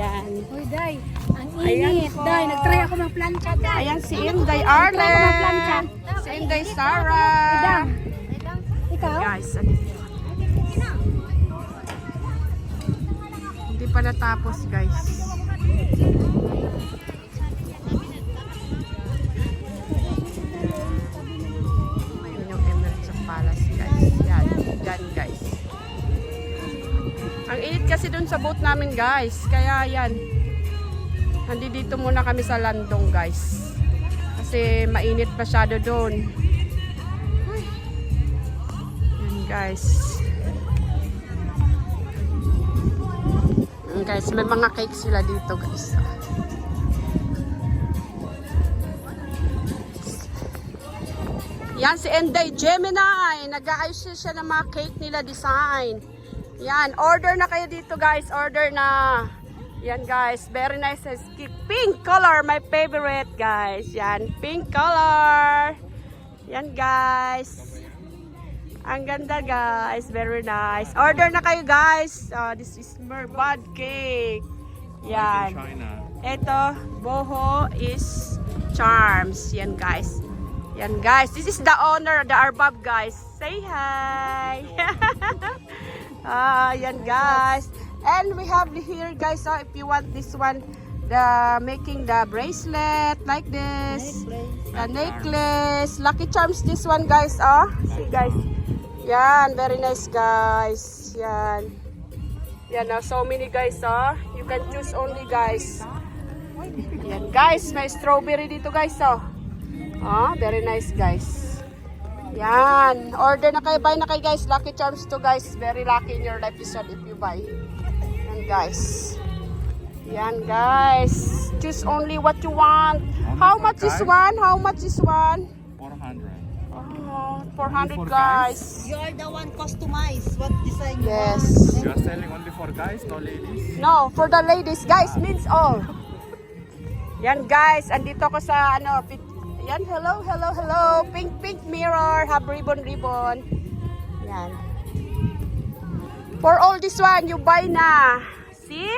Yan. Uy, Day. Ang init. Day, nag-try ako ng plancha, Day. Ayan si Inday Arlen. Si Inday Sarah. Ikaw? Guys, hindi pa natapos guys. Ayan yung Emirates of Palace guys. Yan, yan guys. Ang init kasi dun sa boat namin guys. Kaya yan. Nandito muna kami sa landong guys. Kasi mainit masyado dun. Guys. Guys, may mga cake sila dito, guys. Yan si Inday Gemini. Nag-aayos siya ng mga cake nila design. Yan, order na kayo dito, guys. Order na. Yan, guys. Very nice. Pink color, my favorite, guys. Yan, pink color. Yan, guys. Ang ganda guys, very nice. Order na kayo guys. This is Merbad cake. Yan. Ito, boho is charms. Yan guys. Yan guys. This is the owner, the Arbab guys. Say hi. Yan guys. And we have here guys. If you want this one, the making the bracelet like this. The necklace. Lucky charms this one guys. See guys. Yan, very nice guys. Yan. Yan, so many guys, you can choose only guys. Yan guys, may strawberry dito guys, very nice guys. Yan, order na kayo, buy na kayo guys. Lucky charms to guys, very lucky in your life is if you buy. Yan guys. Yan guys, choose only what you want. How much is one? How much is one? 400. 400 guys. You are the one customized. What design you Yes. want? You are selling only for guys, no ladies? No, for the ladies. Guys means all. Yan guys, andito ko sa ano, yan, hello, hello, hello. Pink, pink mirror, have ribbon, ribbon. Yan. For all this one, you buy na. See?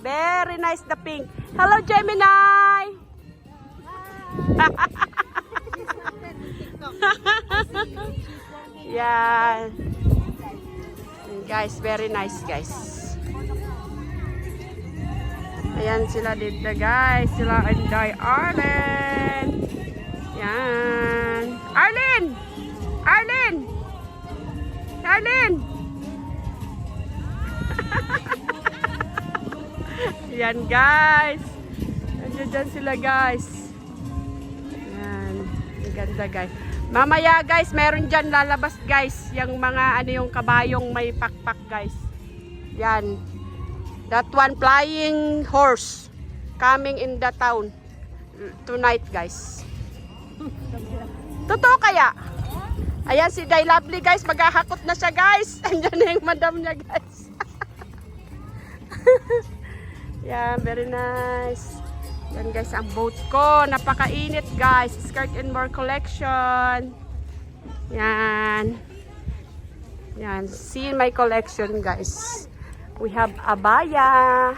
Very nice the pink. Hello Gemini. Yan. Guys, very nice guys. Ayan sila dito guys. Sila Inday Arlen. Yan. Arlen! Arlen! Arlen! Yan guys. Nandiyan sila guys. Yan. Ang ganda guys. Mamaya guys, meron dyan lalabas guys. Yung mga ano yung kabayong may pakpak guys. Yan. That one flying horse coming in the town tonight guys. Totoo kaya? Ayan si Day Lovely guys. Maghahakot na siya guys. Andyan na yung madam niya guys. Yan, very nice. Yan guys, ang boat ko. Napakainit guys. Skirt and more collection. Yan. Yan. See my collection guys. We have abaya.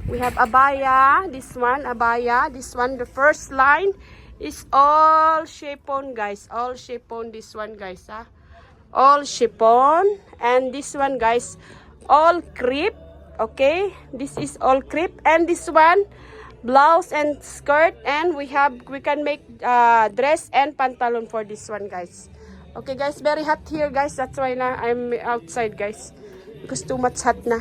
We have abaya. This one, abaya. This one, the first line is all chiffon guys. All chiffon this one guys. All chiffon. And this one guys, all crepe. Okay. This is all crepe. And this one, blouse and skirt, and we can make dress and pantalon for this one guys. Okay guys, very hot here guys, that's why na I'm outside guys because too much hot na.